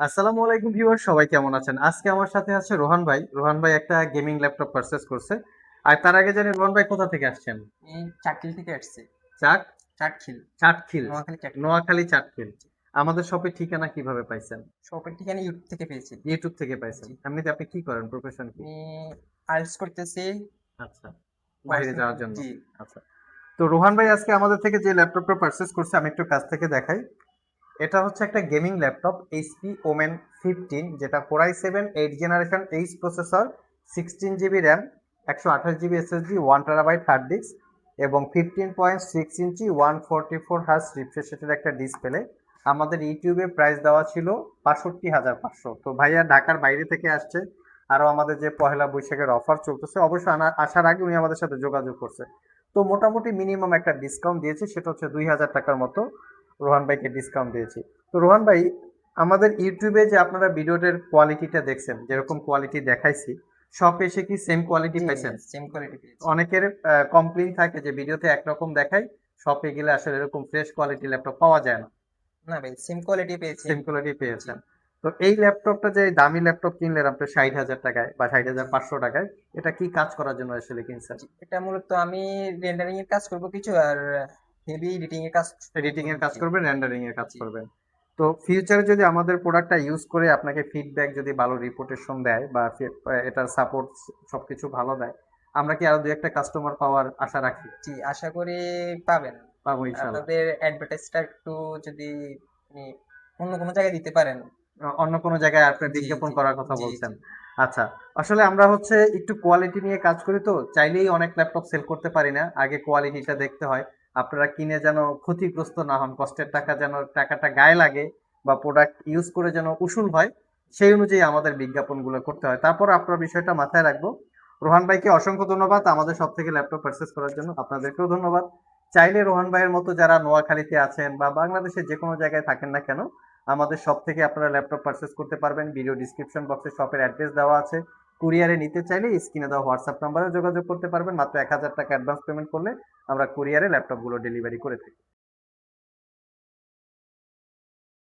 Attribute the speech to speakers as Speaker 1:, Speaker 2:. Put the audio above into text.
Speaker 1: আসসালামু আলাইকুম ভিউয়ার, সবাই কেমন আছেন? আজকে আমার সাথে আছে রোহান ভাই। রোহান ভাই একটা গেমিং ল্যাপটপ পারচেজ করছে। আর তার আগে জানি রোহান ভাই কোথা থেকে আসছেন?
Speaker 2: এই চাটখিল থেকে আসছে।
Speaker 1: চাট
Speaker 2: চাটখিল,
Speaker 1: চাটখিল,
Speaker 2: নোয়াখালী চাটখিল।
Speaker 1: নোয়াখালী চাটখিল। আমাদের শপের ঠিকানা কিভাবে পাইছেন?
Speaker 2: শপের ঠিকানা ইউটিউব থেকে পেয়েছি।
Speaker 1: ইউটিউব থেকে পাইছেন।
Speaker 2: জি।
Speaker 1: এমনিতে আপনি কি করেন? প্রফেশন কি?
Speaker 2: আমি আইএলটিএস করতেছি।
Speaker 1: আচ্ছা, বাইরে
Speaker 2: পার্সোনাল।
Speaker 1: যাওয়ার জন্য।
Speaker 2: জি।
Speaker 1: আচ্ছা, তো রোহান ভাই আজকে আমাদের থেকে যে ল্যাপটপটা পারচেজ করছে আমি একটু কাছ থেকে দেখাই। এটা হচ্ছে একটা গেমিং ল্যাপটপ এইচপি ওমেন 15, যেটা core i7 8 generation H processor, 16 GB RAM, 128 GB SSD, 1 terabyte hard disk এবং 15.6 ইঞ্চি 144 হার্জ রিফ্রেশ রেটের একটা ডিসপ্লে। আমাদের ইউটিউবে প্রাইস দেওয়া ছিল 62,500। তো ভাইয়া ঢাকার বাইরে থেকে আসছে। আরও আমাদের যে পহেলা বৈশাখের অফার চলতেছে, অবশ্য আসার আগে উনি আমাদের সাথে যোগাযোগ করছে। তো মোটামুটি মিনিমাম একটা ডিসকাউন্ট দিয়েছি, সেটা হচ্ছে 2,000 টাকার মতো রোহান ভাইকে ডিসকাউন্ট দিয়েছি। তো রোহান ভাই, আমাদের ইউটিউবে যে আপনারা ভিডিওটার কোয়ালিটিটা দেখছেন, যেরকম কোয়ালিটি দেখাইছি, শপে এসে কি সেম কোয়ালিটি
Speaker 2: জি,
Speaker 1: পাইছেন?
Speaker 2: সেম কোয়ালিটি পেয়েছি।
Speaker 1: অনেকের কমপ্লেইন থাকে যে ভিডিওতে একরকম দেখায়, শপে গেলে আসলে এরকম ফ্রেশ কোয়ালিটি ল্যাপটপ পাওয়া যায় না।
Speaker 2: না ভাই, সেম কোয়ালিটি পেয়েছি।
Speaker 1: সেম কোয়ালিটি
Speaker 2: জি,
Speaker 1: পেয়েছেন? তো এই ল্যাপটপটা যে দামি ল্যাপটপ কিনলেন আপনি 60,000 টাকায় বা ষাট হাজার
Speaker 2: জি,
Speaker 1: পাঁচশো টাকায়, এটা কি কাজ করার জন্য আসলে কিনছেন?
Speaker 2: জি। এটা মূলত আমি রেন্ডারিং এর কাজ করব কিছু, আর হেভি এডিটিং এর কাজ
Speaker 1: এডিটিং
Speaker 2: করব।
Speaker 1: এর কাজ
Speaker 2: জি,
Speaker 1: করবেন, রেন্ডারিং এর কাজ
Speaker 2: জি।
Speaker 1: করবেন। তো ফিউচারে যদি আমাদের প্রোডাক্টটা ইউজ করে আপনাকে ফিডব্যাক যদি ভালো রিপোর্টেশন দেয় বা এটার সাপোর্ট সবকিছু ভালো দেয়, আমরা কি আরো দু একটা কাস্টমার পাওয়ার আশা রাখি?
Speaker 2: জি, আশা করি পাবেন।
Speaker 1: পাবো ইনশাল্লাহ।
Speaker 2: আপনাদের অ্যাডভার্টাইজটা একটু যদি আপনি অন্য কোনো জায়গায় দিতে পারেন।
Speaker 1: অন্য কোনো জায়গায় আপনার
Speaker 2: জি,
Speaker 1: বিজ্ঞাপন
Speaker 2: জি,
Speaker 1: করার কথা
Speaker 2: জি,
Speaker 1: বলছেন?
Speaker 2: জি।
Speaker 1: আচ্ছা, আসলে আমরা হচ্ছে একটু কোয়ালিটি নিয়ে কাজ করি, তো চাইলেই অনেক ল্যাপটপ সেল করতে পারি না, আগে কোয়ালিটিটা দেখতে হয়। আপনারা কিনে যেন ক্ষতিগ্রস্ত না হন, কষ্টের টাকা যেন টাকাটা গায়ে লাগে বা প্রোডাক্ট ইউজ করে যেন উসুল হয়, সেই অনুযায়ী আমাদের বিজ্ঞাপনগুলো করতে হয়। তারপর আপনার বিষয়টা মাথায় রাখবো। রোহান ভাইকে অসংখ্য ধন্যবাদ আমাদের সব থেকে ল্যাপটপ পারচেস করার জন্য, আপনাদেরকেও ধন্যবাদ। চাইলে রোহান ভাইয়ের মতো যারা নোয়াখালীতে আছেন বা বাংলাদেশের যে কোনো জায়গায় থাকেন না কেন, আমাদের শপ থেকে আপনারা ল্যাপটপ পারচেস করতে পারবেন। ভিডিও ডিসক্রিপশন বক্সে শপের অ্যাড্রেস দেওয়া আছে। কুরিয়ারে নিতে চাইলে স্ক্রিনে দেওয়া হোয়াটসঅ্যাপ নাম্বারে যোগাযোগ করতে পারবেন। মাত্র 1,000 টাকা অ্যাডভান্স পেমেন্ট করলে আমরা কুরিয়ারে ল্যাপটপগুলো ডেলিভারি করে থাকি।